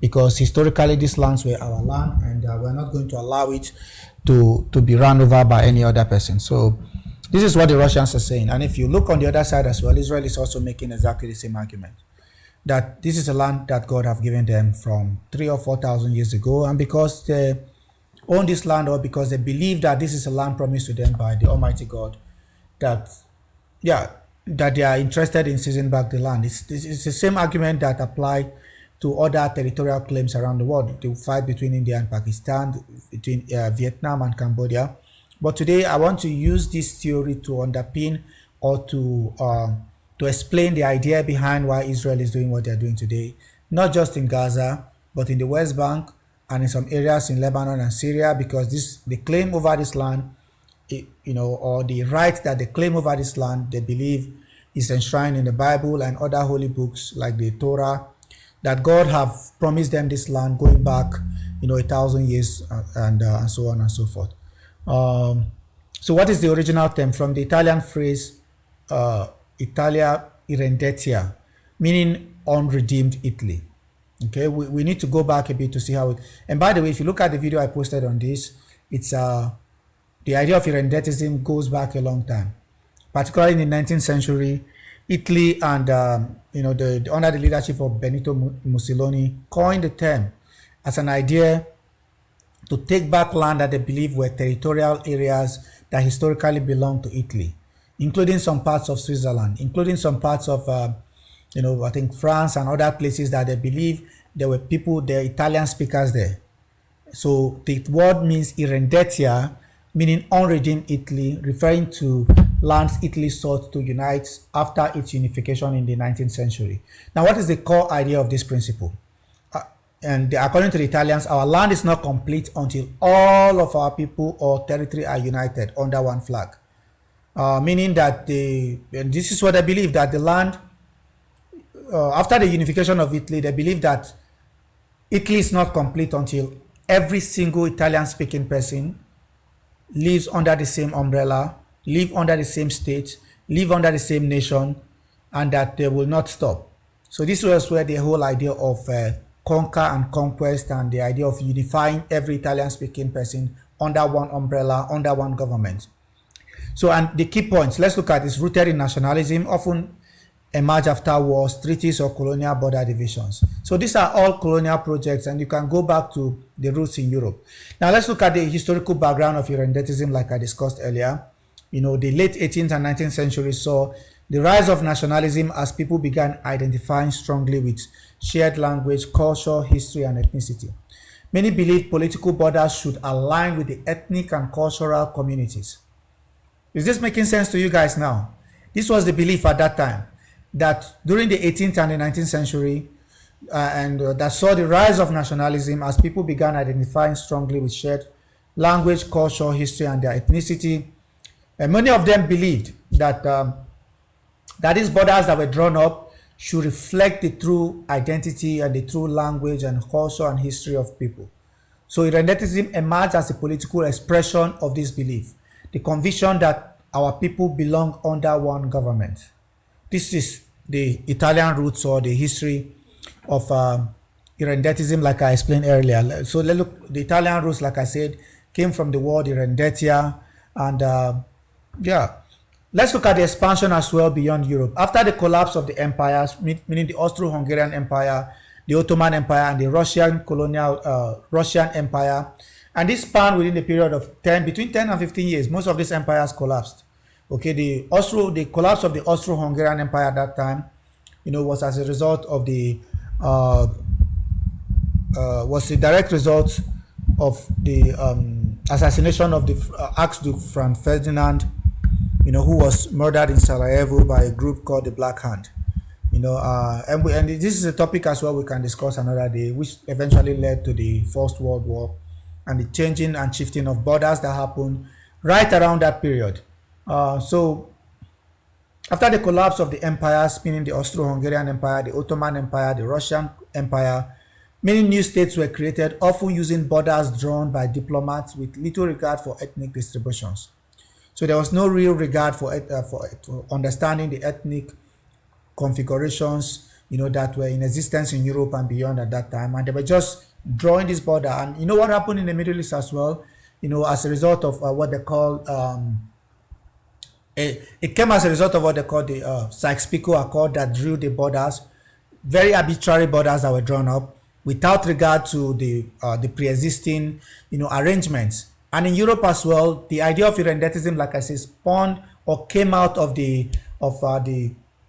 because historically these lands were our land, and we're not going to allow it to be run over by any other person. So this is what the Russians are saying. And if you look on the other side as well, Israel is also making exactly the same argument, that this is a land that God have given them from 3,000 or 4,000 years ago, and because they own this land, or because they believe that this is a land promised to them by the Almighty God, that they are interested in seizing back the land. It's the same argument that apply to other territorial claims around the world. The fight between India and Pakistan, between Vietnam and Cambodia. But today I want to use this theory to underpin, or to explain the idea behind why Israel is doing what they're doing today, not just in Gaza, but in the West Bank and in some areas in Lebanon and Syria, because the claim over this land, or the right that they claim over this land, they believe is enshrined in the Bible and other holy books like the Torah, that God have promised them this land going back, 1,000 years, and so on and so forth. So what is the original term? From the Italian phrase, Italia Irredentia, meaning unredeemed Italy. Okay, we need to go back a bit to see how it. And by the way, if you look at the video I posted on this, it's the idea of Irredentism goes back a long time, particularly in the 19th century. Italy and under the leadership of Benito Mussolini coined the term as an idea to take back land that they believe were territorial areas that historically belonged to Italy, including some parts of Switzerland, including some parts of I think France and other places that they believe there were Italian speakers there. So the word means Irredentia, meaning unredeemed Italy, referring to lands Italy sought to unite after its unification in the 19th century. Now, what is the core idea of this principle? And according to the Italians, our land is not complete until all of our people or territory are united under one flag. Meaning that and this is what they believe, that the land, after the unification of Italy, they believe that Italy is not complete until every single Italian-speaking person lives under the same umbrella, live under the same state, live under the same nation, and that they will not stop. So this was where the whole idea of conquer and conquest, and the idea of unifying every Italian-speaking person under one umbrella, under one government. So, and the key points, let's look at this: rooted in nationalism, often emerge after wars, treaties, or colonial border divisions. So these are all colonial projects, and you can go back to the roots in Europe. Now let's look at the historical background of Irredentism, like I discussed earlier. The late 18th and 19th century saw the rise of nationalism as people began identifying strongly with shared language, culture, history, and ethnicity. Many believed political borders should align with the ethnic and cultural communities. Is this making sense to you guys now? This was the belief at that time, that during the 18th and the 19th century, that saw the rise of nationalism as people began identifying strongly with shared language, culture, history, and their ethnicity. And many of them believed that that these borders that were drawn up should reflect the true identity and the true language and culture and history of people. So Irredentism emerged as a political expression of this belief, the conviction that our people belong under one government. This is the Italian roots, or the history of Irredentism, like I explained earlier. So let's look, the Italian roots, like I said, came from the word Irredentia, and let's look at the expansion as well beyond Europe. After the collapse of the empires, meaning the Austro-Hungarian Empire, the Ottoman Empire, and the Russian colonial Russian Empire, and this spanned within the period of between 10 and 15 years. Most of these empires collapsed. Okay, the collapse of the Austro-Hungarian Empire at that time, was as a result of was the direct result of the assassination of the Archduke Franz Ferdinand, who was murdered in Sarajevo by a group called the Black Hand. And this is a topic as well we can discuss another day, which eventually led to the First World War and the changing and shifting of borders that happened right around that period. So after the collapse of the empires, meaning the Austro-Hungarian Empire, the Ottoman Empire, the Russian Empire, many new states were created, often using borders drawn by diplomats with little regard for ethnic distributions. So there was no real regard for understanding the ethnic configurations, that were in existence in Europe and beyond at that time, and they were just drawing this border. And you know what happened in the Middle East as well, as a result of what they call it came as a result of what they call the Sykes-Picot Accord that drew the borders, very arbitrary borders that were drawn up without regard to the pre-existing arrangements. And in Europe as well, the idea of Irredentism, like I said, spawned or came out of the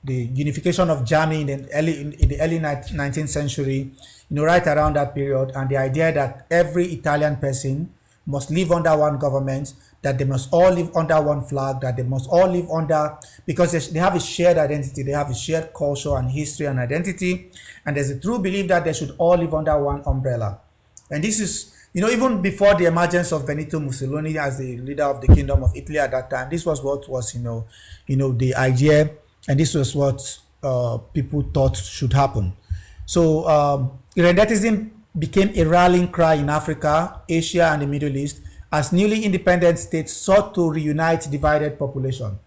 unification of Germany in the early 19th century, right around that period, and the idea that every Italian person must live under one government, that they must all live under one flag, that they must all live under, because they have a shared identity, they have a shared culture and history and identity, and there's a true belief that they should all live under one umbrella. And this is, even before the emergence of Benito Mussolini as the leader of the Kingdom of Italy at that time, this was what was, the idea, and this was what people thought should happen. So Irredentism became a rallying cry in Africa, Asia, and the Middle East as newly independent states sought to reunite divided population.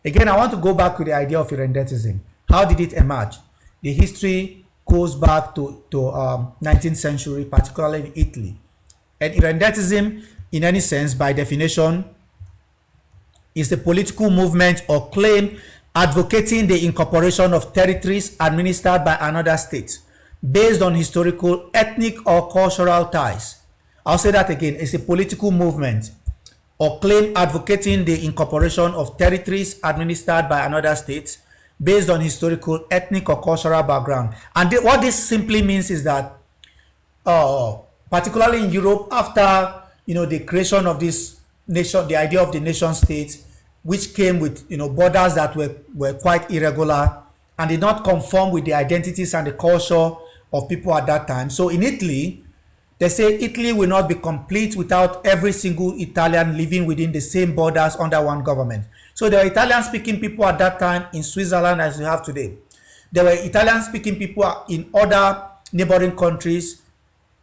Again, I want to go back to the idea of Irredentism. How did it emerge? The history goes back to 19th century, particularly in Italy. And Irredentism, in any sense, by definition, is the political movement or claim advocating the incorporation of territories administered by another state based on historical, ethnic, or cultural ties. I'll say that again. It's a political movement or claim advocating the incorporation of territories administered by another state based on historical, ethnic, or cultural background. And what this simply means is that, particularly in Europe, after the creation of this nation, the idea of the nation state, which came with borders that were quite irregular and did not conform with the identities and the culture of people at that time. So in Italy, they say Italy will not be complete without every single Italian living within the same borders under one government. So there were Italian-speaking people at that time in Switzerland as we have today. There were Italian-speaking people in other neighboring countries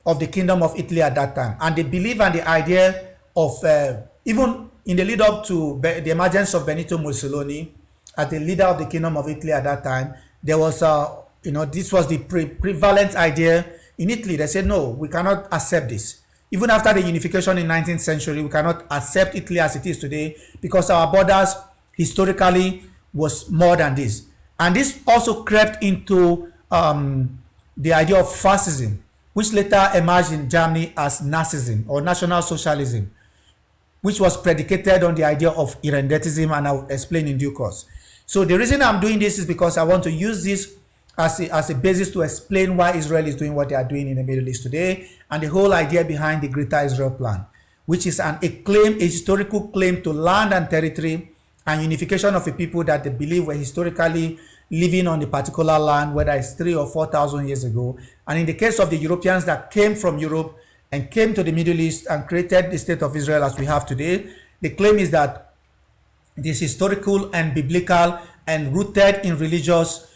of the Kingdom of Italy at that time. And they believe in the idea of, even in the lead up to the emergence of Benito Mussolini as the leader of the Kingdom of Italy at that time, there was, this was the prevalent idea in Italy. They said, no, we cannot accept this. Even after the unification in 19th century, we cannot accept Italy as it is today because our borders historically was more than this. And this also crept into the idea of fascism, which later emerged in Germany as Nazism or National Socialism, which was predicated on the idea of Irredentism, and I will explain in due course. So the reason I'm doing this is because I want to use this as a basis to explain why Israel is doing what they are doing in the Middle East today, and the whole idea behind the Greater Israel Plan, which is a historical claim to land and territory and unification of a people that they believe were historically living on a particular land, whether it's 3,000 or 4,000 years ago. And in the case of the Europeans that came from Europe and came to the Middle East and created the state of Israel as we have today, the claim is that this historical and biblical and rooted in religious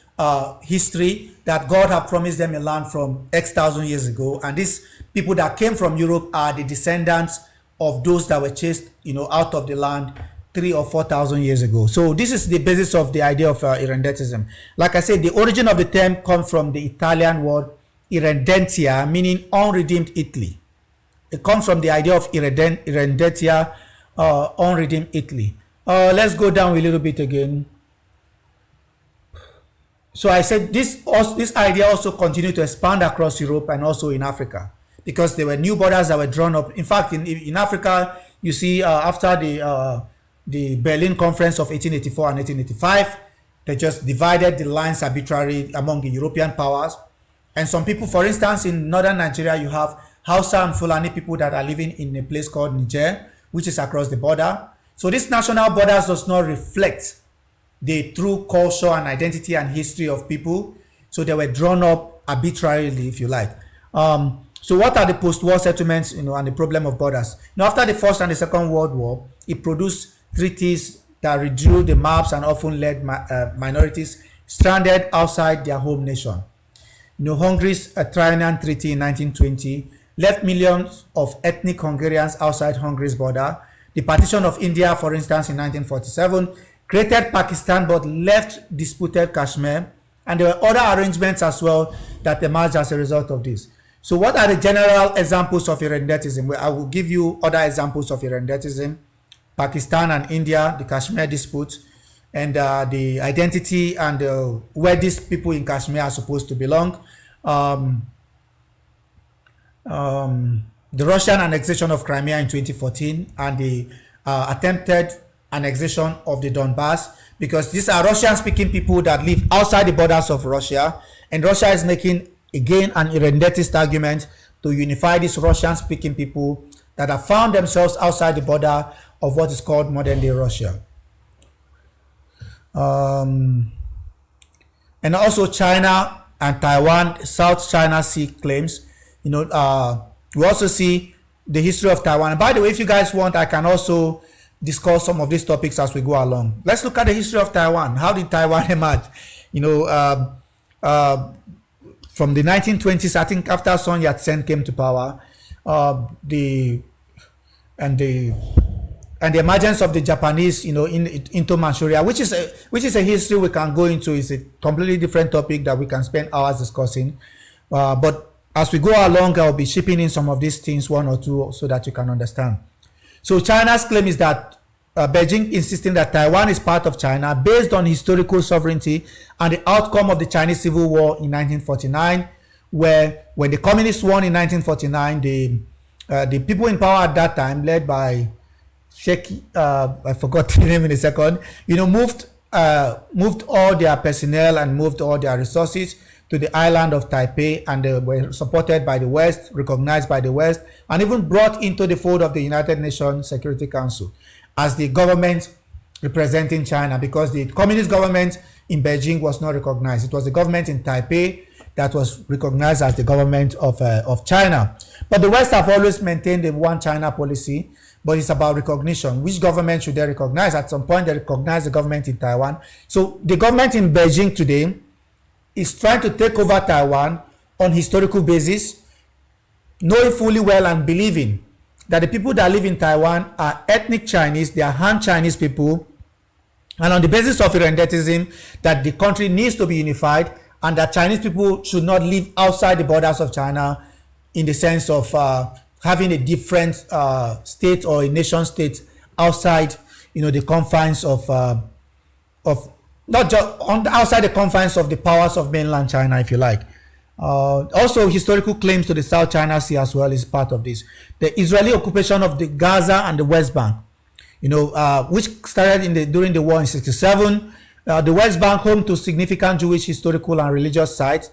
history that God have promised them a land from X thousand years ago, and these people that came from Europe are the descendants of those that were chased, out of the land 3,000 or 4,000 years ago. So this is the basis of the idea of Irredentism. Like I said, the origin of the term comes from the Italian word Irredentia, meaning unredeemed Italy. It comes from the idea of Irredentia, unredeemed Italy. Let's go down a little bit again. So I said this idea also continued to expand across Europe and also in Africa, because there were new borders that were drawn up. In fact, in Africa, you see, after the Berlin Conference of 1884 and 1885, they just divided the lines arbitrarily among the European powers. And some people, for instance, in northern Nigeria, you have Hausa and Fulani people that are living in a place called Niger, which is across the border. So this national borders does not reflect the true culture and identity and history of people. So they were drawn up arbitrarily, if you like. So what are the post-war settlements, and the problem of borders? Now, after the First and the Second World War, it produced treaties that redrew the maps and often led minorities stranded outside their home nation. Hungary's Trianon Treaty in 1920 left millions of ethnic Hungarians outside Hungary's border. The partition of India, for instance, in 1947, created Pakistan but left disputed Kashmir. And there were other arrangements as well that emerged as a result of this. So what are the general examples of irredentism? Well, I will give you other examples of irredentism. Pakistan and India, the Kashmir dispute, and the identity and where these people in Kashmir are supposed to belong. The Russian annexation of Crimea in 2014 and the attempted annexation of the Donbass, because these are Russian-speaking people that live outside the borders of Russia, and Russia is making, again, an irredentist argument to unify these Russian-speaking people that have found themselves outside the border of what is called modern-day Russia. And also China and Taiwan, South China Sea claims. We also see the history of Taiwan. And by the way, if you guys want, I can also discuss some of these topics as we go along. Let's look at the history of Taiwan. How did Taiwan emerge? From the 1920s, I think after Sun Yat-sen came to power, the emergence of the Japanese, into Manchuria, which is a history we can go into. It's a completely different topic that we can spend hours discussing. But as we go along, I'll be shipping in some of these things, one or two, so that you can understand. So China's claim is that Beijing insisting that Taiwan is part of China based on historical sovereignty and the outcome of the Chinese Civil War in 1949, where when the communists won in 1949, the people in power at that time, led by Sheikh, I forgot the name in a second, moved all their personnel and moved all their resources to the island of Taipei, and they were supported by the West, recognized by the West, and even brought into the fold of the United Nations Security Council as the government representing China, because the communist government in Beijing was not recognized. It was the government in Taipei that was recognized as the government of China. But the West have always maintained the one China policy, but it's about recognition. Which government should they recognize? At some point, they recognize the government in Taiwan. So the government in Beijing today is trying to take over Taiwan on historical basis, knowing fully well and believing that the people that live in Taiwan are ethnic Chinese, they are Han Chinese people, and on the basis of irredentism, that the country needs to be unified and that Chinese people should not live outside the borders of China in the sense of having a different state or a nation state outside, the confines of not just outside the confines of the powers of mainland China, if you like. Also, historical claims to the South China Sea as well is part of this. The Israeli occupation of the Gaza and the West Bank, which started during the war in '67. The West Bank, home to significant Jewish historical and religious sites,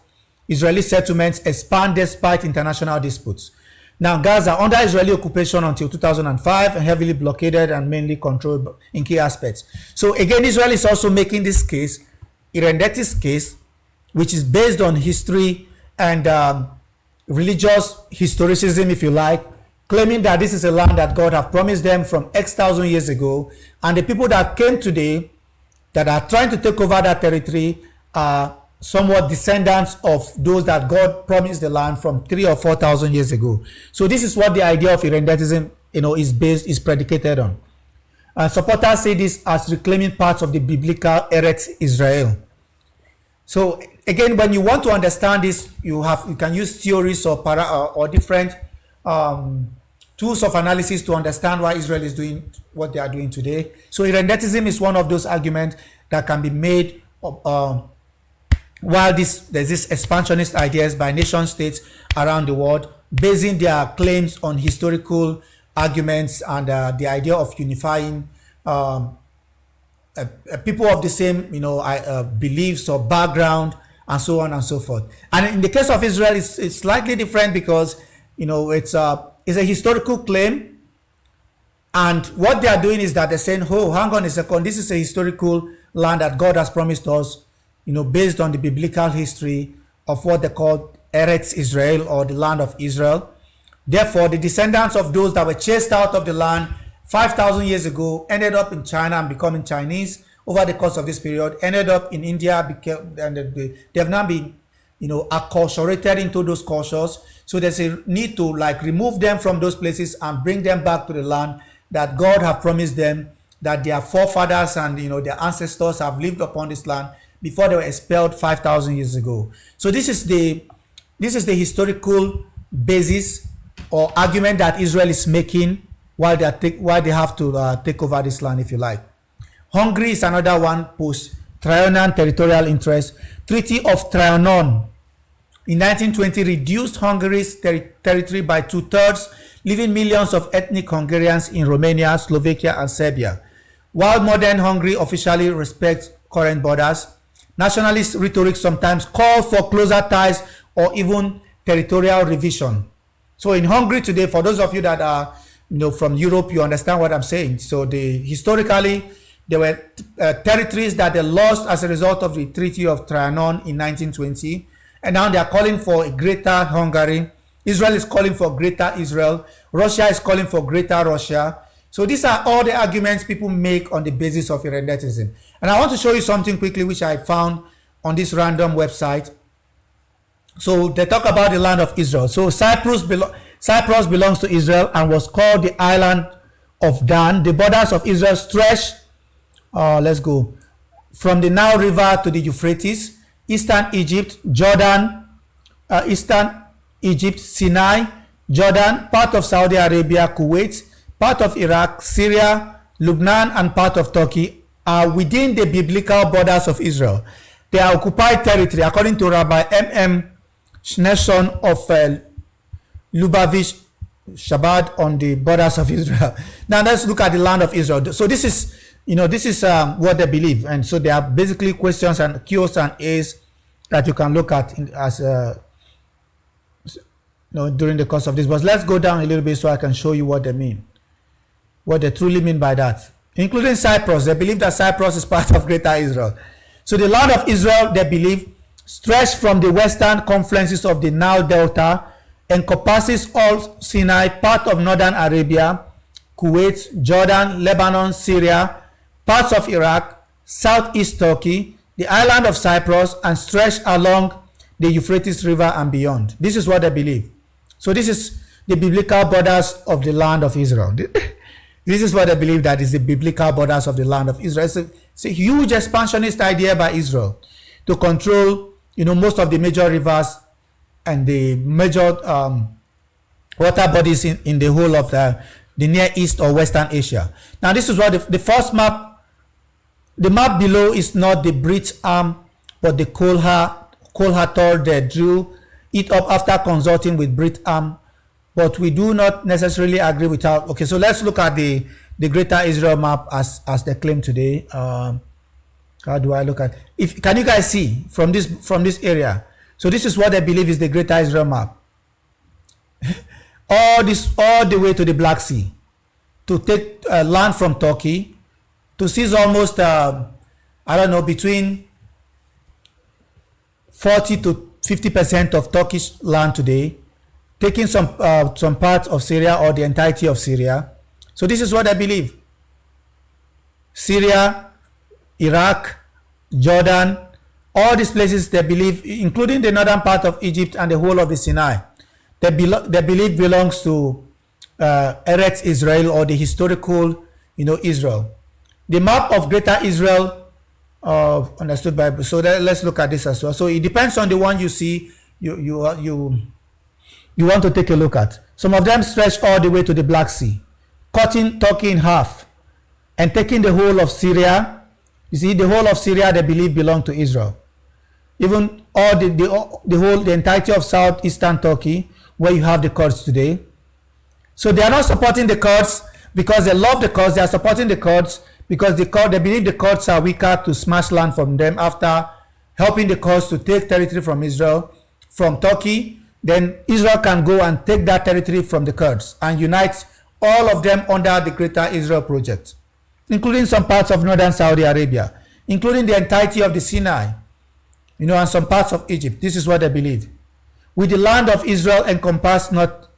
Israeli settlements expand despite international disputes. Now, Gaza, under Israeli occupation until 2005, heavily blockaded and mainly controlled in key aspects. So again, Israel is also making this case, irredentist case, which is based on history and religious historicism, if you like, claiming that this is a land that God have promised them from X thousand years ago, and the people that came today that are trying to take over that territory are somewhat descendants of those that God promised the land from 3,000 or 4,000 years ago. So this is what the idea of irredentism, is predicated on. And supporters say this as reclaiming parts of the biblical Eretz Israel. So again, when you want to understand this, you can use theories or different tools of analysis to understand why Israel is doing what they are doing today. So irredentism is one of those arguments that can be made while there's this expansionist ideas by nation states around the world, basing their claims on historical arguments and the idea of unifying people of the same, beliefs or background, and so on and so forth. And in the case of Israel, it's slightly different because, it's a historical claim. And what they are doing is that they're saying, oh, hang on a second, this is a historical land that God has promised us, based on the biblical history of what they call Eretz Israel, or the land of Israel. Therefore, the descendants of those that were chased out of the land 5,000 years ago ended up in China and becoming Chinese over the course of this period, ended up in India, and they have now been, acculturated into those cultures. So there's a need to remove them from those places and bring them back to the land that God have promised them, that their forefathers and their ancestors have lived upon this land before they were expelled 5,000 years ago. So this is the historical basis or argument that Israel is making why they have to take over this land, if you like. Hungary is another one, post-Trianon territorial interest. Treaty of Trianon in 1920 reduced Hungary's territory by 2/3, leaving millions of ethnic Hungarians in Romania, Slovakia, and Serbia. While modern Hungary officially respects current borders, nationalist rhetoric sometimes calls for closer ties or even territorial revision. So in Hungary today, for those of you that are from Europe, you understand what I'm saying. So historically, there were territories that they lost as a result of the Treaty of Trianon in 1920, and now they are calling for a greater Hungary. Israel is calling for greater Israel. Russia is calling for greater Russia. So these are all the arguments people make on the basis of Irredentism. And I want to show you something quickly which I found on this random website. So they talk about the land of Israel. So Cyprus belongs to Israel and was called the island of Dan. The borders of Israel stretch, let's go, from the Nile River to the Euphrates, eastern Egypt, Jordan, eastern Egypt, Sinai, Jordan, part of Saudi Arabia, Kuwait, part of Iraq, Syria, Lebanon, and part of Turkey are within the biblical borders of Israel. They are occupied territory, according to Rabbi M.M. Schneerson of Lubavitch Shabbat on the borders of Israel. Now let's look at the land of Israel. So this is, what they believe, and so there are basically questions and Q's and A's that you can look at during the course of this. But let's go down a little bit so I can show you what they mean, what they truly mean by that, including Cyprus. They believe that Cyprus is part of Greater Israel. So the land of Israel, they believe, stretched from the western confluences of the Nile Delta, encompasses all Sinai, part of northern Arabia, Kuwait, Jordan, Lebanon, Syria, parts of Iraq, southeast Turkey, the island of Cyprus, and stretched along the Euphrates River and beyond. This is what they believe. So this is the biblical borders of the land of Israel. This is what they believe, that is the biblical borders of the land of Israel. It's a huge expansionist idea by Israel to control, most of the major rivers and the major water bodies in the whole of the Near East or Western Asia. Now this is what the first map, the map below is not the British arm, but the Kolhator. They drew it up after consulting with Brit arm, but we do not necessarily agree with how. Okay, so let's look at the Greater Israel map as they claim today. How do I look at? Can you guys see from this area? So this is what they believe is the Greater Israel map. all the way to the Black Sea, to take land from Turkey, to seize almost between 40 to 50% of Turkish land today, taking some parts of Syria or the entirety of Syria. So this is what I believe. Syria, Iraq, Jordan, all these places they believe, including the northern part of Egypt and the whole of the Sinai, they believe belongs to Eretz Israel, or the historical, Israel. The map of Greater Israel, understood by. So let's look at this as well. So it depends on the one you see. You want to take a look at. Some of them stretch all the way to the Black Sea, cutting Turkey in half, and taking the whole of Syria. You see, the whole of Syria they believe belong to Israel. Even all the entirety of southeastern Turkey, where you have the Kurds today. So they are not supporting the Kurds because they love the Kurds. They are supporting the Kurds because they believe the Kurds are weaker to smash land from them after helping the Kurds to take territory from Israel, from Turkey. Then Israel can go and take that territory from the Kurds and unite all of them under the Greater Israel project, including some parts of northern Saudi Arabia, including the entirety of the Sinai, and some parts of Egypt. This is what they believe. With the land of Israel encompassed not...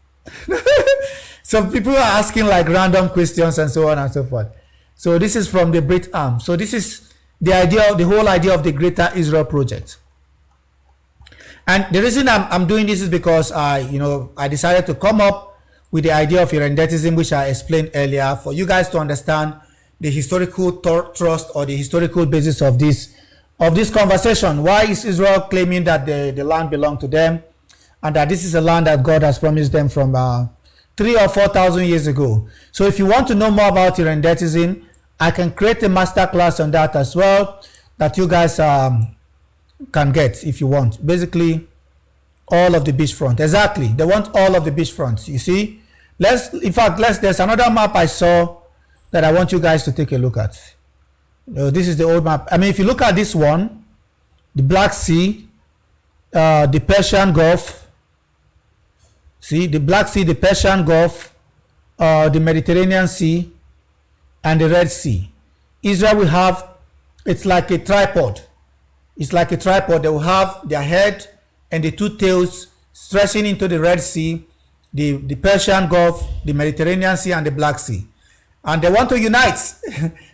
Some people are asking like random questions and so on and so forth. So this is from the Brit arm. So this is the whole idea of the Greater Israel project. And the reason I'm doing this is because I decided to come up with the idea of Irredentism, which I explained earlier, for you guys to understand the historical thrust or the historical basis of this of this conversation. Why is Israel claiming that the land belongs to them, and that this is a land that God has promised them from 3,000 or 4,000 years ago? So if you want to know more about Irredentism, I can create a master class on that as well, that you guys can get if you want. Basically, all of the beachfront. Exactly, they want all of the beachfront. You see, there's another map I saw that I want you guys to take a look at. This is the old map. I mean, if you look at this one, the Black Sea, the Persian Gulf. See, the Black Sea, the Persian Gulf, the Mediterranean Sea, and the Red Sea. Israel will have, it's like a tripod. It's like a tripod. They will have their head and the two tails stretching into the Red Sea, the Persian Gulf, the Mediterranean Sea, and the Black Sea. And they want to unite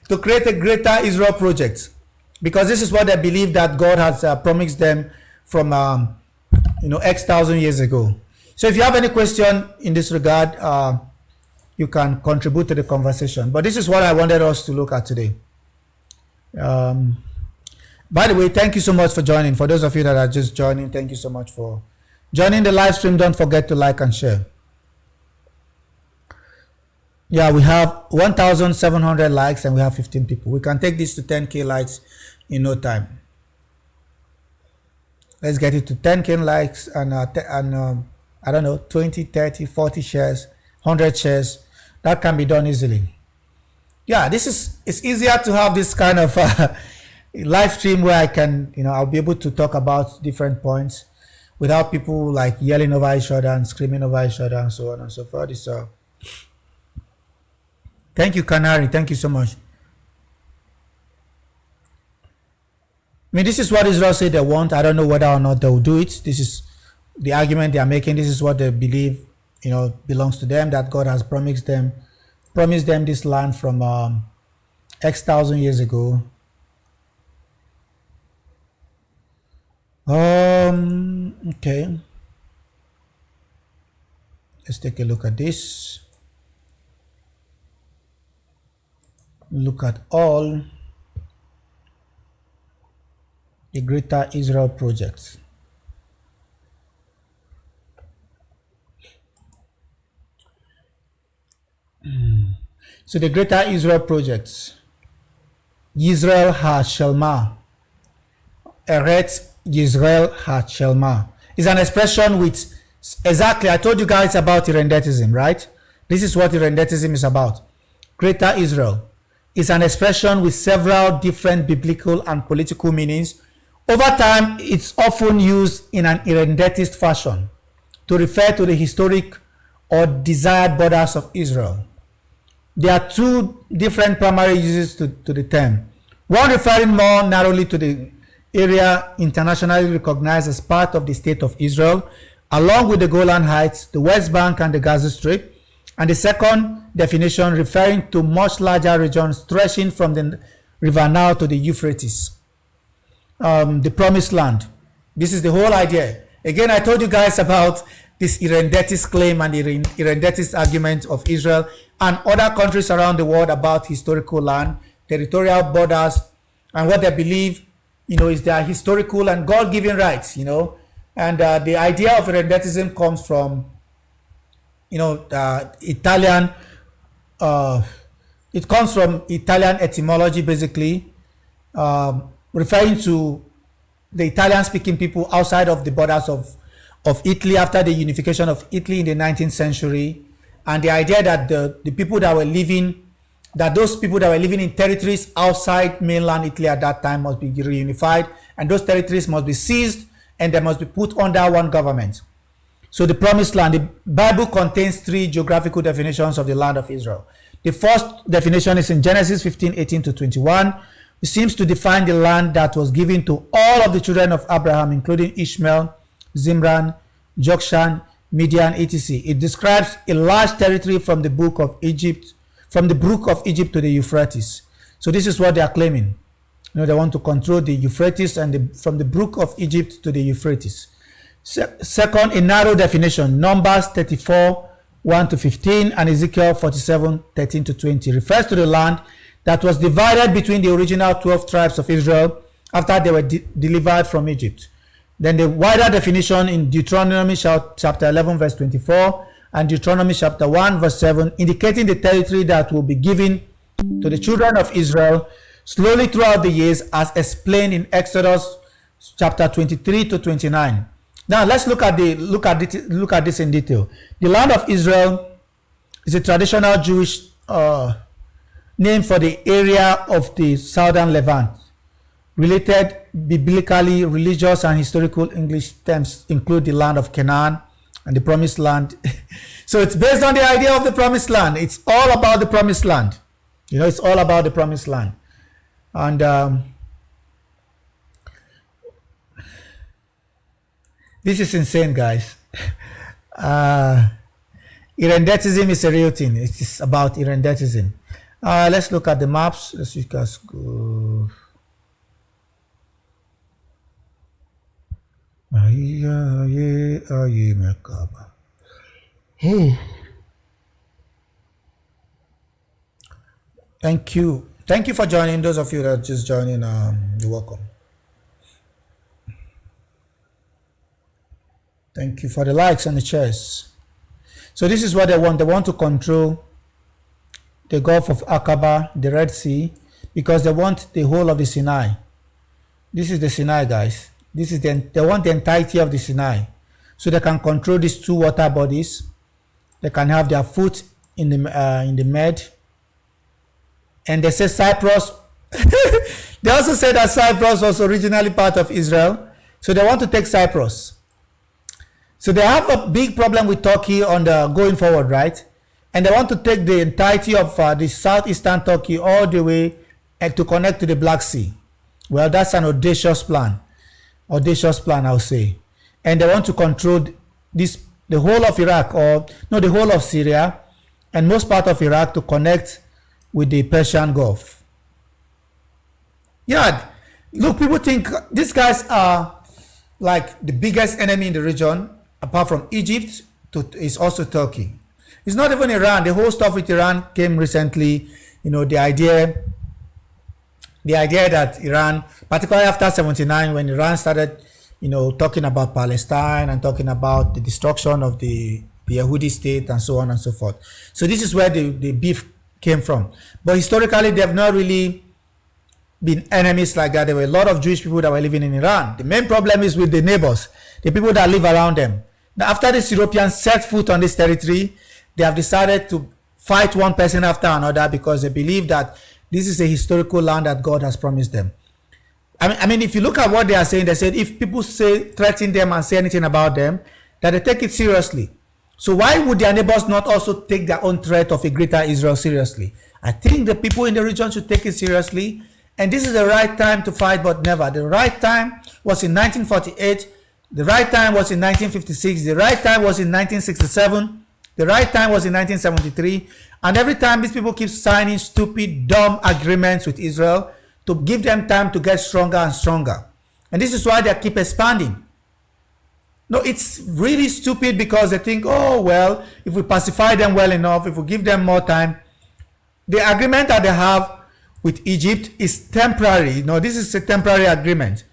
to create a greater Israel project, because this is what they believe that God has promised them from X thousand years ago. So if you have any question in this regard, you can contribute to the conversation. But this is what I wanted us to look at today. By the way, thank you so much for joining. For those of you that are just joining, thank you so much for joining the live stream. Don't forget to like and share. Yeah, we have 1,700 likes and we have 15 people. We can take this to 10K likes in no time. Let's get it to 10K likes and I don't know, 20, 30, 40 shares, 100 shares. That can be done easily. Yeah, it's easier to have this kind of live stream where I can, I'll be able to talk about different points without people like yelling over each other and screaming over each other and so on and so forth. Thank you, Canary. Thank you so much. I mean, this is what Israel said they want. I don't know whether or not they will do it. This is the argument they are making. This is what they believe, belongs to them, that God has promised them this land from X thousand years ago. Okay. Let's take a look at this. Look at all the Greater Israel projects. So the Greater Israel projects, Yisrael HaShelma, Eretz Yisrael HaShelma, is an expression which, exactly, I told you guys about Irredentism, right? This is what Irredentism is about. Greater Israel is an expression with several different biblical and political meanings. Over time, it's often used in an irredentist fashion to refer to the historic or desired borders of Israel. There are two different primary uses to the term. One referring more narrowly to the area internationally recognized as part of the State of Israel, along with the Golan Heights, the West Bank, and the Gaza Strip. And the second definition referring to much larger regions stretching from the River Nile to the Euphrates, the Promised Land. This is the whole idea. Again, I told you guys about this irredentist claim and the irredentist argument of Israel and other countries around the world about historical land, territorial borders, and what they believe, is their historical and God-given rights, And the idea of irredentism comes from, Italian. It comes from Italian etymology, basically, referring to the Italian-speaking people outside of the borders of Italy after the unification of Italy in the 19th century, and the idea that those people that were living in territories outside mainland Italy at that time must be reunified, and those territories must be seized and they must be put under one government. So the Promised Land, the Bible contains three geographical definitions of the land of Israel. The first definition is in Genesis 15:18-21. It seems to define the land that was given to all of the children of Abraham, including Ishmael, Zimran, Jokshan, Midian, etc. It describes a large territory from the brook of Egypt to the Euphrates. So this is what they are claiming. They want to control the Euphrates and from the brook of Egypt to the Euphrates. Second, a narrow definition, Numbers 34:1-15 and Ezekiel 47:13-20, refers to the land that was divided between the original 12 tribes of Israel after they were delivered from Egypt. Then the wider definition in Deuteronomy chapter 11 verse 24 and Deuteronomy chapter 1 verse 7, indicating the territory that will be given to the children of Israel slowly throughout the years, as explained in Exodus chapter 23 to 29. Now let's look at this in detail. The land of Israel is a traditional Jewish name for the area of the southern Levant. Related biblically, religious, and historical English terms include the land of Canaan and the promised land. So it's based on the idea of the promised land. It's all about the promised land. It's all about the promised land. And this is insane, guys. Irredentism is a real thing. It is about irredentism. Let's look at the maps. Let's just go. Thank you. Thank you for joining. Those of you that are just joining, you're welcome. Thank you for the likes and the shares. So this is what they want. They want to control the Gulf of Aqaba, the Red Sea, because they want the whole of the Sinai. This is the Sinai, guys. They want the entirety of the Sinai, so they can control these two water bodies. They can have their foot in the mud. And they say Cyprus. They also say that Cyprus was originally part of Israel, so they want to take Cyprus. So they have a big problem with Turkey on the going forward, right? And they want to take the entirety of the southeastern Turkey all the way and to connect to the Black Sea. Well, that's an audacious plan. Audacious plan, I'll say. And they want to control the whole of Iraq, the whole of Syria and most part of Iraq, to connect with the Persian Gulf. Yeah, look, people think these guys are like the biggest enemy in the region, apart from Egypt, is also Turkey. It's not even Iran. The whole stuff with Iran came recently. The idea that Iran, particularly after 79, when Iran started, talking about Palestine and talking about the destruction of the Yehudi state and so on and so forth. So this is where the beef came from. But historically, they have not really been enemies like that. There were a lot of Jewish people that were living in Iran. The main problem is with the neighbors, the people that live around them. Now, after these Europeans set foot on this territory, they have decided to fight one person after another because they believe that this is a historical land that God has promised them. I mean, if you look at what they are saying, they said if people threaten them and say anything about them, that they take it seriously. So why would their neighbors not also take their own threat of a greater Israel seriously? I think the people in the region should take it seriously. And this is the right time to fight, but never. The right time was in 1948. The right time was in 1956. The right time was in 1967. The right time was in 1973. And every time these people keep signing stupid, dumb agreements with Israel to give them time to get stronger and stronger. And this is why they keep expanding. No, it's really stupid because they think, oh, well, if we pacify them well enough, if we give them more time, the agreement that they have with Egypt is temporary. This is a temporary agreement.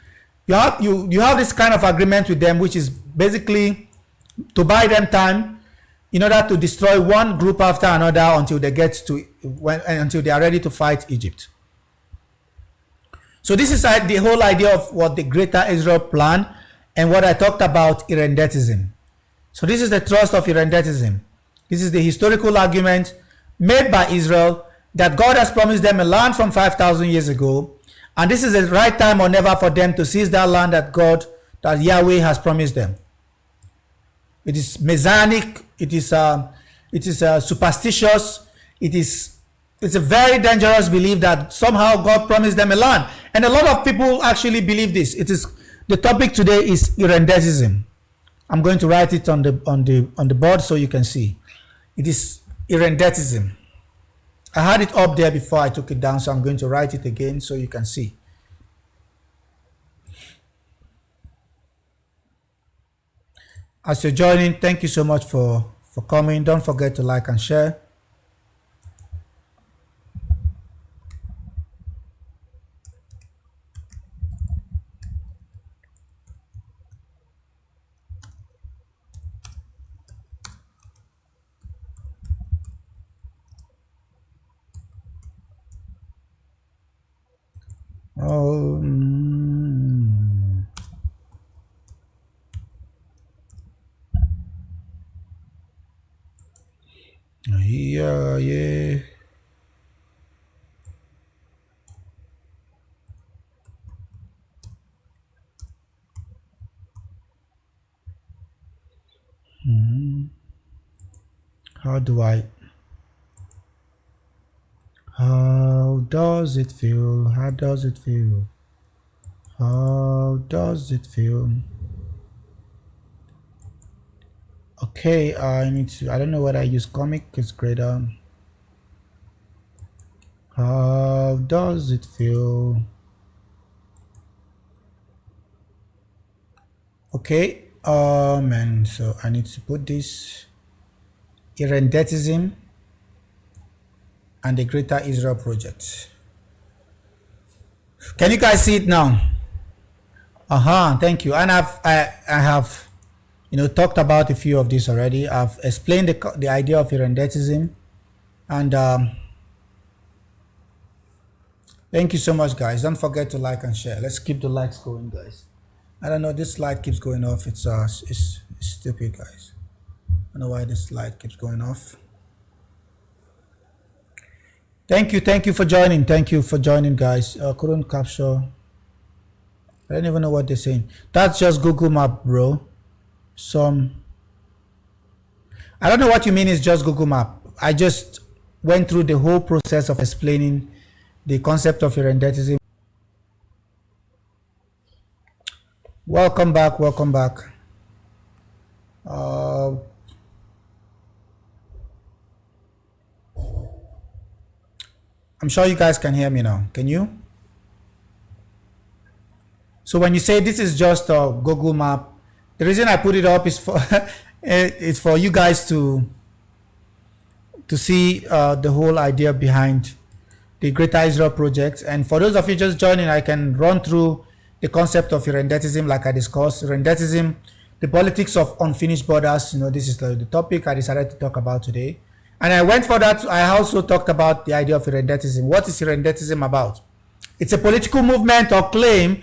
You have this kind of agreement with them, which is basically to buy them time in order to destroy one group after another until they until they are ready to fight Egypt. So this is the whole idea of what the Greater Israel plan and what I talked about irredentism. So this is the thrust of irredentism. This is the historical argument made by Israel that God has promised them a land from 5,000 years ago, and this is the right time or never for them to seize that land that Yahweh has promised them. It is messianic. It is superstitious. It's a very dangerous belief that somehow God promised them a land, and a lot of people actually believe this. The topic today is irredentism. I'm going to write it on the board so you can see. It is irredentism. I had it up there before I took it down, so I'm going to write it again so you can see. As you're joining, thank you so much for coming. Don't forget to like and share. Oh, yeah, yeah. How do I? How does it feel? How does it feel? How does it feel? Okay, I need to. I don't know whether I use comic. It's greater. How does it feel? Okay. And so I need to put this Irredentism and the Greater Israel Project. Can you guys see it now? Thank you. And I have talked about a few of these already. I've explained the idea of Irredentism, and thank you so much, guys. Don't forget to like and share. Let's keep the likes going, guys. I don't know, this slide keeps going off. It's stupid, guys. I don't know why this slide keeps going off. Thank you for joining. Thank you for joining, guys. Couldn't capture. I don't even know what they're saying. That's just Google Map, bro. I don't know what you mean is just Google Map. I just went through the whole process of explaining the concept of Irredentism. Welcome back. I'm sure you guys can hear me now. Can you? So when you say this is just a Google Map, the reason I put it up is for it's for you guys to see the whole idea behind the Greater Israel Project. And for those of you just joining, I can run through the concept of Irredentism like I discussed. Irredentism, the politics of unfinished borders. This is the topic I decided to talk about today. And I went for that. I also talked about the idea of Irredentism. What is Irredentism about? It's a political movement or claim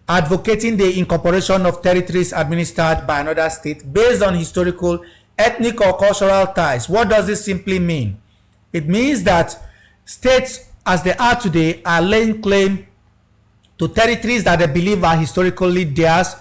advocating the incorporation of territories administered by another state based on historical, ethnic, or cultural ties. What does this simply mean? It means that states as they are today are laying claim to territories that they believe are historically theirs,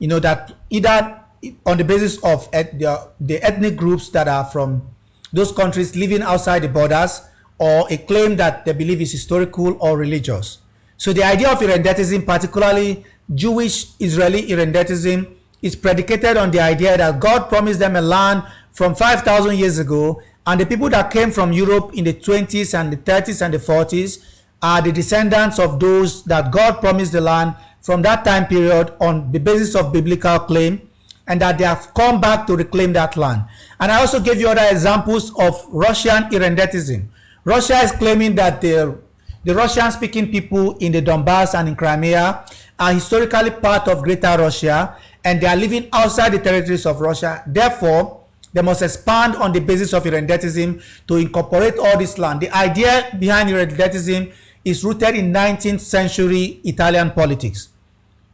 that either on the basis of the ethnic groups that are from those countries living outside the borders, or a claim that they believe is historical or religious. So the idea of Irredentism, particularly Jewish Israeli Irredentism, is predicated on the idea that God promised them a land from 5,000 years ago, and the people that came from Europe in the 20s and the 30s and the 40s are the descendants of those that God promised the land from that time period on the basis of biblical claim, and that they have come back to reclaim that land. And I also gave you other examples of Russian Irredentism. Russia is claiming that the Russian-speaking people in the Donbass and in Crimea are historically part of Greater Russia, and they are living outside the territories of Russia. Therefore, they must expand on the basis of Irredentism to incorporate all this land. The idea behind Irredentism is rooted in 19th century Italian politics.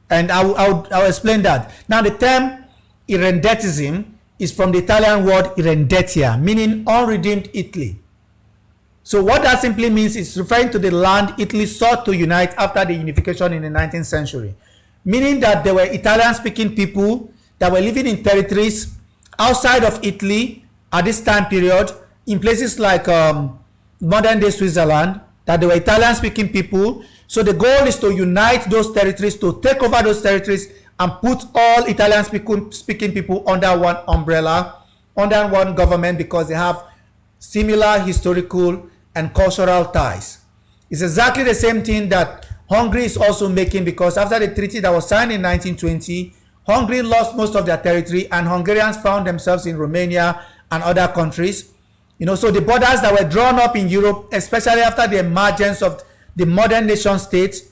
And I'll explain that. Now, the term Irredentism is from the Italian word Irredentia, meaning unredeemed Italy. So what that simply means is referring to the land Italy sought to unite after the unification in the 19th century. Meaning that there were Italian-speaking people that were living in territories outside of Italy at this time period, in places like modern-day Switzerland, that there were Italian-speaking people. So the goal is to unite those territories, to take over those territories, and put all Italian-speaking people under one umbrella, under one government, because they have similar historical and cultural ties. It's exactly the same thing that Hungary is also making, because after the treaty that was signed in 1920, Hungary lost most of their territory, and Hungarians found themselves in Romania and other countries. So the borders that were drawn up in Europe, especially after the emergence of the modern nation states,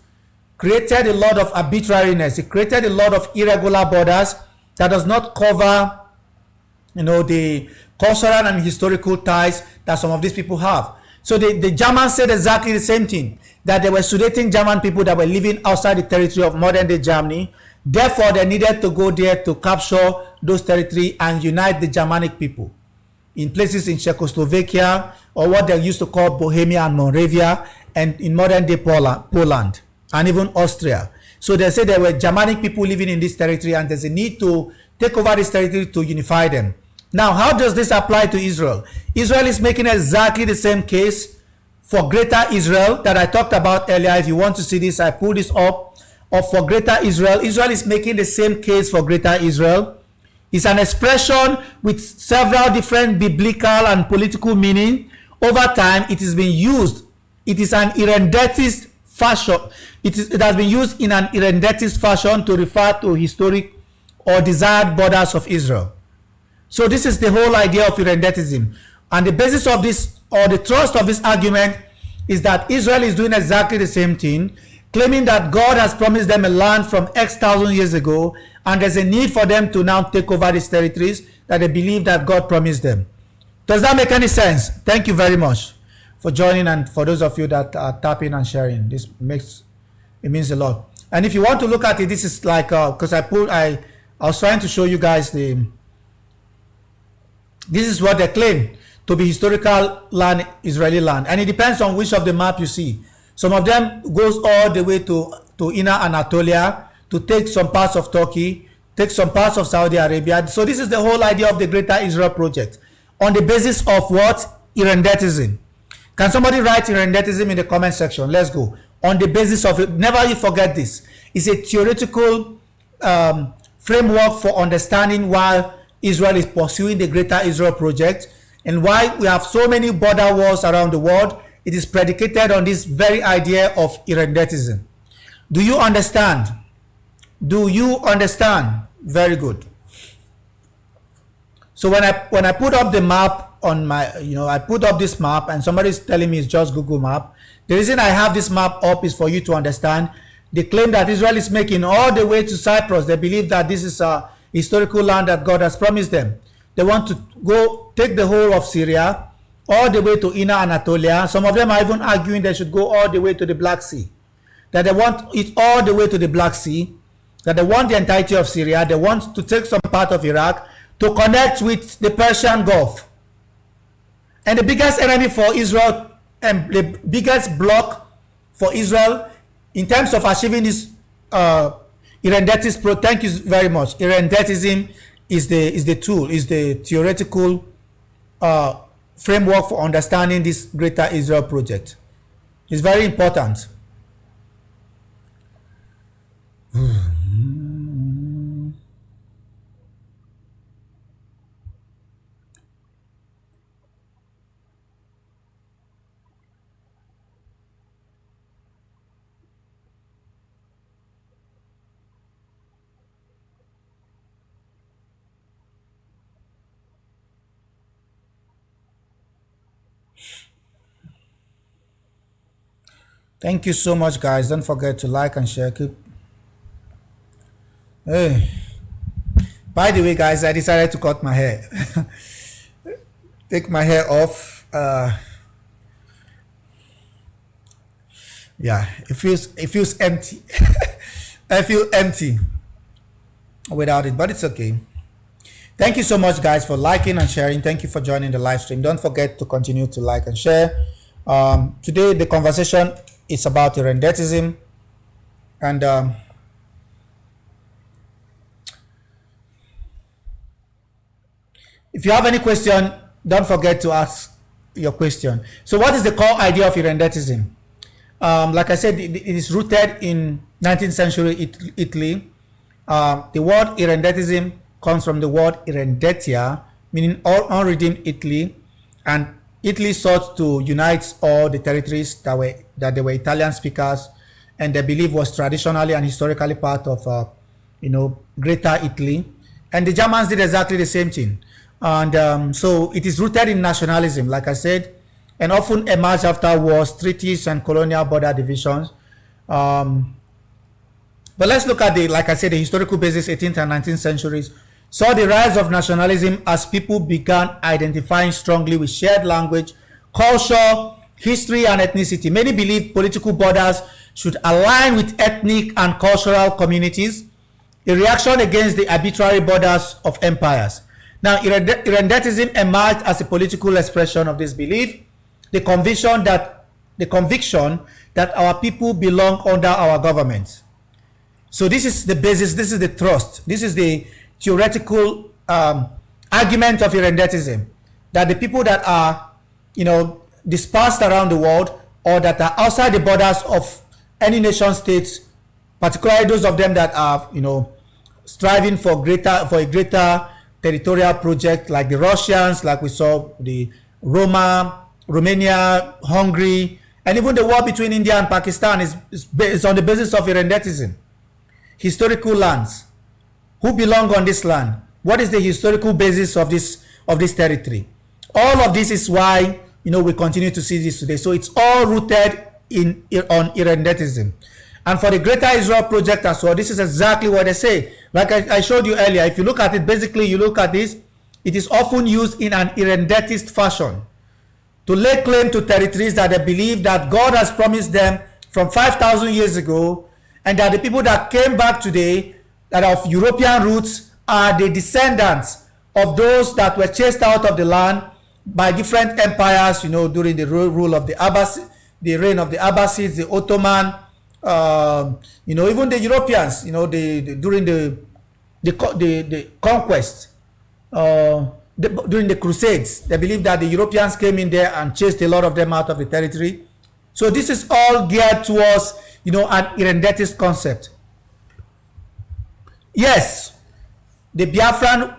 created a lot of arbitrariness. It created a lot of irregular borders that does not cover, the cultural and historical ties that some of these people have. So the Germans said exactly the same thing, that they were Sudeten German people that were living outside the territory of modern day Germany. Therefore, they needed to go there to capture those territory and unite the Germanic people in places in Czechoslovakia, or what they used to call Bohemia and Moravia, and in modern day Poland and even Austria. So they said there were Germanic people living in this territory, and there's a need to take over this territory to unify them. Now, how does this apply to Israel? Israel is making exactly the same case for Greater Israel that I talked about earlier. If you want to see this, I pulled this up. Or for Greater Israel, Israel is making the same case for Greater Israel. It's an expression with several different biblical and political meaning. Over time, it has been used. It is an irredentist fashion. It has been used in an irredentist fashion to refer to historic or desired borders of Israel. So this is the whole idea of irredentism. And the basis of this, or the thrust of this argument, is that Israel is doing exactly the same thing, claiming that God has promised them a land from X thousand years ago, and there's a need for them to now take over these territories that they believe that God promised them. Does that make any sense? Thank you very much for joining, and for those of you that are tapping and sharing. It means a lot. And if you want to look at it, this is like, because I was trying to show you guys this is what they claim to be historical land, Israeli land. And it depends on which of the map you see. Some of them goes all the way to inner Anatolia, to take some parts of Turkey, take some parts of Saudi Arabia. So this is the whole idea of the Greater Israel Project. On the basis of what? Irredentism. Can somebody write irredentism in the comment section? Let's go. On the basis of it, never you forget this. It's a theoretical framework for understanding why Israel is pursuing the Greater Israel Project and why we have so many border wars around the world. It is predicated on this very idea of irredentism. Do you understand? Do you understand? Very good. So when I put up the map on my, I put up this map and somebody is telling me it's just Google Map. The reason I have this map up is for you to understand the claim that Israel is making all the way to Cyprus. They believe that this is a historical land that God has promised them. They want to go take the whole of Syria all the way to inner Anatolia. Some of them are even arguing they should go all the way to the Black Sea. That they want it all the way to the Black Sea. That they want the entirety of Syria. They want to take some part of Iraq to connect with the Persian Gulf. And the biggest enemy for Israel, and the biggest block for Israel in terms of achieving this irredentist thank you very much. Irredentism is the tool, is the theoretical framework for understanding this Greater Israel Project. It's very important. Thank you so much, guys. Don't forget to like and share. Hey. By the way, guys, I decided to cut my hair. Take my hair off. Yeah, it feels empty. I feel empty without it, but it's okay. Thank you so much, guys, for liking and sharing. Thank you for joining the live stream. Don't forget to continue to like and share. Today, the conversation is about irredentism, and if you have any question, don't forget to ask your question. So what is the core idea of irredentism? Like I said, it is rooted in 19th century Italy. The word irredentism comes from the word irredentia, meaning unredeemed Italy, and Italy sought to unite all the territories that they were Italian speakers, and they believe was traditionally and historically part of Greater Italy. And the Germans did exactly the same thing. And so it is rooted in nationalism, like I said, and often emerged after wars, treaties, and colonial border divisions. But let's look at like I said, the historical basis. 18th and 19th centuries saw the rise of nationalism as people began identifying strongly with shared language, culture, history, and ethnicity. Many believe political borders should align with ethnic and cultural communities, a reaction against the arbitrary borders of empires. Now, Irredentism emerged as a political expression of this belief, the conviction that our people belong under our government. So this is the basis, this is the thrust, this is the theoretical argument of Irredentism, that the people that are, dispersed around the world, or that are outside the borders of any nation states, particularly those of them that are, striving for a greater territorial project, like the Russians, like we saw the Romania, Hungary, and even the war between India and Pakistan is on the basis of Irredentism. Historical lands. Who belong on this land? What is the historical basis of this territory? All of this is why we continue to see this today. So it's all rooted on Irredentism. And for the Greater Israel Project as well, this is exactly what they say. Like I showed you earlier, if you look at it, basically you look at this, it is often used in an irredentist fashion to lay claim to territories that they believe that God has promised them from 5,000 years ago, and that the people that came back today that are of European roots are the descendants of those that were chased out of the land by different empires, during the rule of the the reign of the Abbasids, the Ottoman, even the Europeans, during the conquest, during the Crusades, they believe that the Europeans came in there and chased a lot of them out of the territory. So this is all geared towards, an irredentist concept. Yes, the Biafran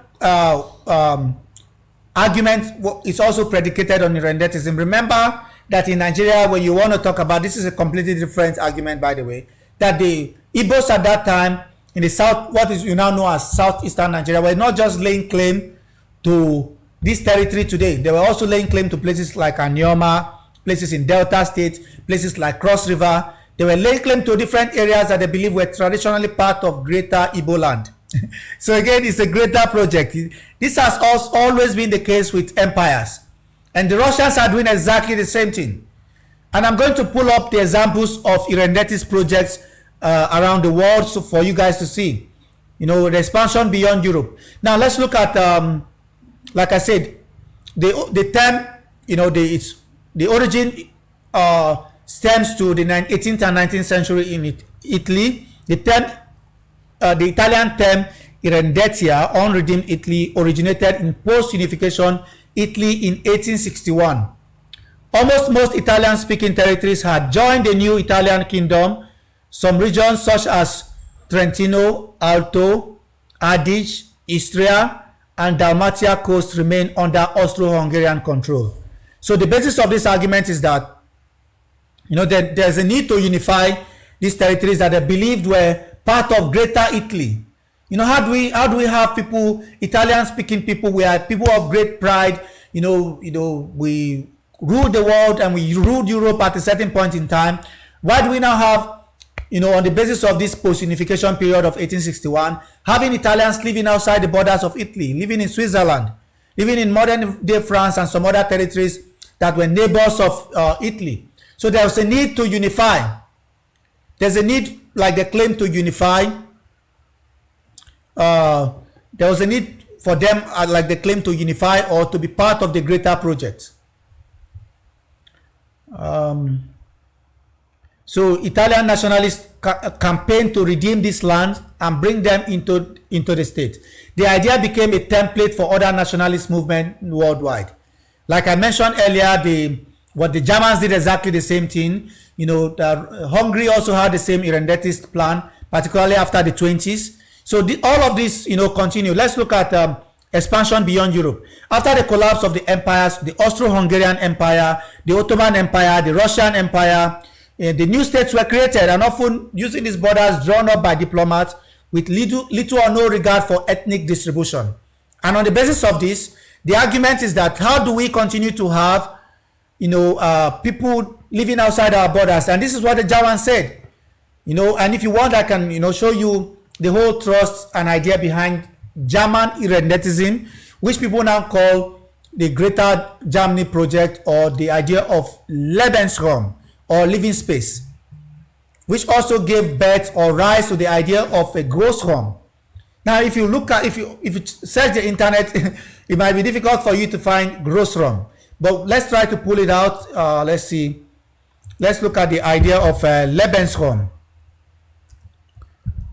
argument is also predicated on irredentism. Remember that in Nigeria, when you want to talk about, this is a completely different argument, by the way, that the Igbos at that time in the south, what is now known as southeastern Nigeria, were not just laying claim to this territory today. They were also laying claim to places like Anioma, places in Delta State, places like Cross River. They were laying claim to different areas that they believe were traditionally part of Greater Igbo land. So again, it's a greater project. This has always been the case with empires. And the Russians are doing exactly the same thing. And I'm going to pull up the examples of irredentist projects around the world for you guys to see. The expansion beyond Europe. Now let's look at, like I said, the term, the origin stems to the 18th and 19th century in Italy. The Italian term irredentia, unredeemed Italy, originated in post-unification Italy in 1861. Almost most Italian-speaking territories had joined the new Italian kingdom. Some regions such as Trentino, Alto, Adige, Istria, and Dalmatia coast remain under Austro-Hungarian control. So the basis of this argument is that there's a need to unify these territories that they believed were part of Greater Italy. How do we have people, Italian-speaking people, we are people of great pride. We ruled the world and we ruled Europe at a certain point in time. Why do we now have, on the basis of this post-unification period of 1861, having Italians living outside the borders of Italy, living in Switzerland, living in modern-day France and some other territories that were neighbors of Italy? So there was a need to unify. There's a need, like they claim, to unify. There was a need for them, like they claim, to unify or to be part of the greater project. So Italian nationalists campaigned to redeem these lands and bring them into the state. The idea became a template for other nationalist movements worldwide. Like I mentioned earlier, what the Germans did exactly the same thing. Hungary also had the same irredentist plan, particularly after the 20s. So all of this, continue. Let's look at expansion beyond Europe. After the collapse of the empires, the Austro-Hungarian Empire, the Ottoman Empire, the Russian Empire, the new states were created, and often using these borders drawn up by diplomats with little or no regard for ethnic distribution. And on the basis of this, the argument is that how do we continue to have people living outside our borders? And this is what the German said. And if you want, I can show you the whole thrust and idea behind German irredentism, which people now call the Greater Germany project, or the idea of Lebensraum, or living space, which also gave birth or rise to the idea of a Großraum. Now, if you look at, if you search the internet, it might be difficult for you to find Großraum, but let's try to pull it out. Let's see. Let's look at the idea of Lebensraum.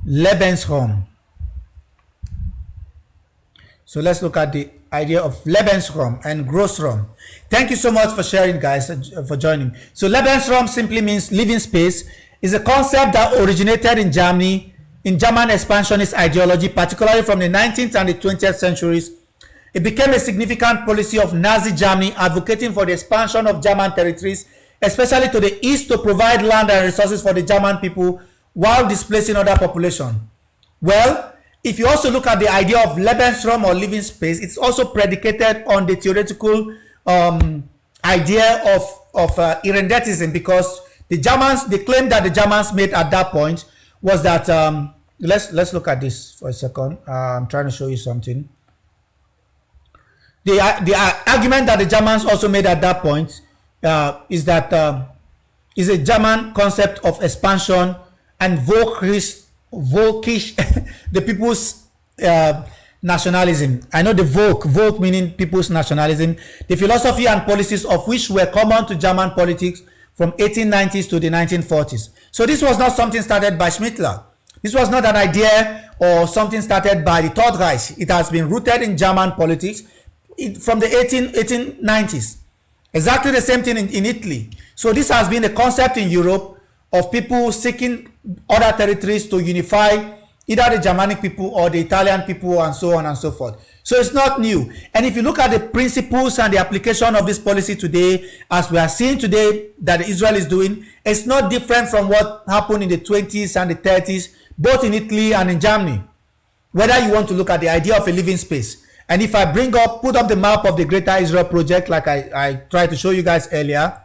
Lebensraum. So let's look at the idea of Lebensraum and Großraum. Thank you so much for sharing, guys, for joining. So Lebensraum simply means living space. Is a concept that originated in Germany, in German expansionist ideology, particularly from the 19th and the 20th centuries. It became a significant policy of Nazi Germany, advocating for the expansion of German territories, especially to the east, to provide land and resources for the German people while displacing other population. Well, if you also look at the idea of Lebensraum, or living space, it's also predicated on the theoretical idea of Irredentism, because the Germans, the claim that the Germans made at that point was that, let's look at this for a second. I'm trying to show you something. The argument that the Germans also made at that point is that is a German concept of expansion and Volkisch, the people's nationalism. I know the Volk meaning people's nationalism, the philosophy and policies of which were common to German politics from 1890s to the 1940s. So this was not something started by Schmittler. This was not an idea or something started by the Third Reich. It has been rooted in German politics from the 1890s. Exactly the same thing in Italy. So this has been a concept in Europe of people seeking other territories to unify either the Germanic people or the Italian people, and so on and so forth. So it's not new. And if you look at the principles and the application of this policy today, as we are seeing today that Israel is doing, it's not different from what happened in the 20s and the 30s, both in Italy and in Germany. Whether you want to look at the idea of a living space. And if I put up the map of the Greater Israel Project, like I tried to show you guys earlier,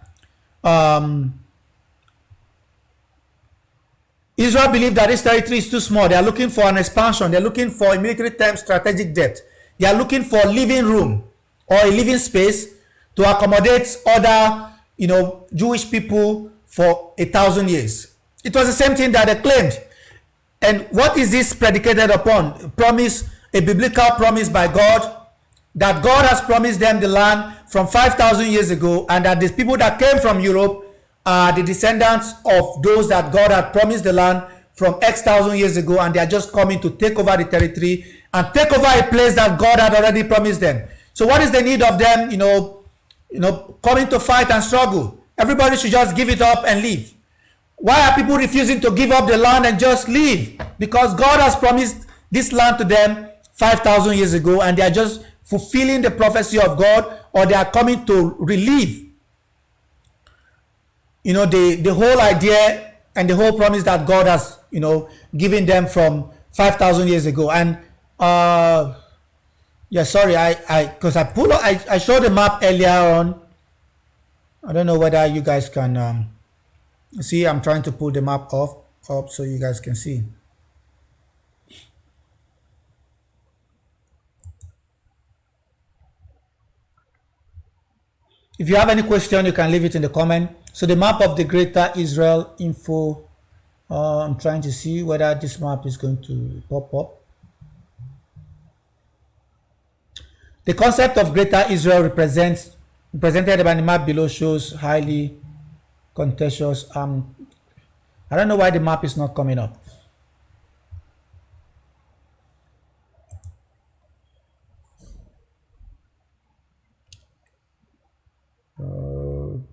Israel believed that this territory is too small. They are looking for an expansion. They are looking for, in military terms, strategic depth. They are looking for living room or a living space to accommodate other, Jewish people for 1,000 years. It was the same thing that they claimed. And what is this predicated upon? A biblical promise by God, that God has promised them the land from 5,000 years ago, and that the people that came from Europe are the descendants of those that God had promised the land from X thousand years ago, and they are just coming to take over the territory and take over a place that God had already promised them. So what is the need of them, coming to fight and struggle? Everybody should just give it up and leave. Why are people refusing to give up the land and just leave? Because God has promised this land to them 5,000 years ago, and they are just fulfilling the prophecy of God, or they are coming to relieve the whole idea and the whole promise that God has given them from 5,000 years ago. And sorry, I showed the map earlier on. I don't know whether you guys can see. I'm trying to pull the map up so you guys can see. If you have any question, you can leave it in the comment. So the map of the Greater Israel info, I'm trying to see whether this map is going to pop up. The concept of Greater Israel presented by the map below shows highly contentious. I don't know why the map is not coming up.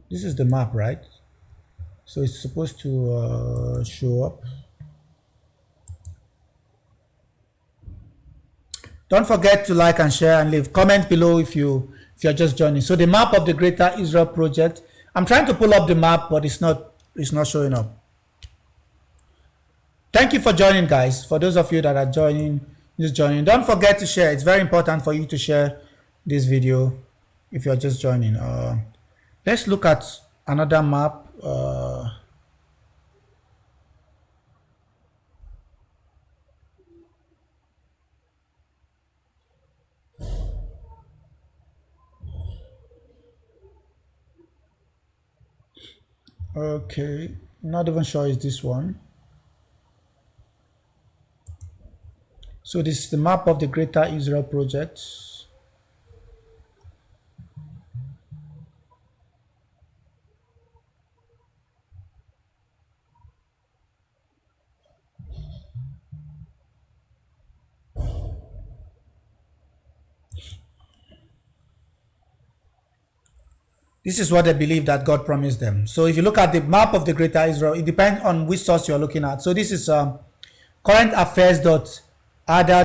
This is the map, right? So it's supposed to show up. Don't forget to like and share and leave comment below if you're just joining. So the map of the Greater Israel Project. I'm trying to pull up the map, but it's not showing up. Thank you for joining, guys. For those of you that are joining, don't forget to share. It's very important for you to share this video if you're just joining. Let's look at another map. Okay, not even sure it's this one. So this is the map of the Greater Israel Project. This is what they believe that God promised them. So if you look at the map of the Greater Israel, it depends on which source you're looking at. So this is current affairs.ada